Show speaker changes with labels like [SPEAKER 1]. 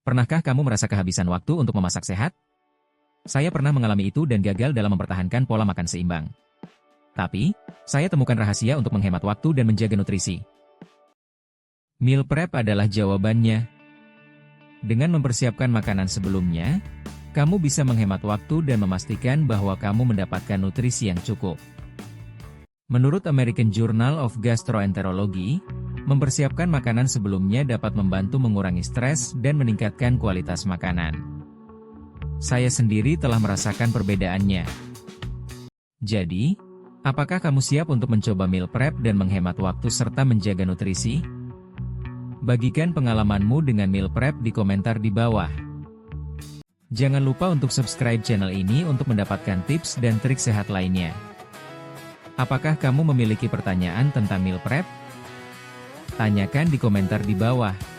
[SPEAKER 1] Pernahkah kamu merasa kehabisan waktu untuk memasak sehat? Saya pernah mengalami itu dan gagal dalam mempertahankan pola makan seimbang. Tapi, saya temukan rahasia untuk menghemat waktu dan menjaga nutrisi. Meal prep adalah jawabannya. Dengan mempersiapkan makanan sebelumnya, kamu bisa menghemat waktu dan memastikan bahwa kamu mendapatkan nutrisi yang cukup. Menurut American Journal of Gastroenterology, mempersiapkan makanan sebelumnya dapat membantu mengurangi stres dan meningkatkan kualitas makanan. Saya sendiri telah merasakan perbedaannya. Jadi, apakah kamu siap untuk mencoba meal prep dan menghemat waktu serta menjaga nutrisi? Bagikan pengalamanmu dengan meal prep di komentar di bawah. Jangan lupa untuk subscribe channel ini untuk mendapatkan tips dan trik sehat lainnya. Apakah kamu memiliki pertanyaan tentang meal prep? Tanyakan di komentar di bawah.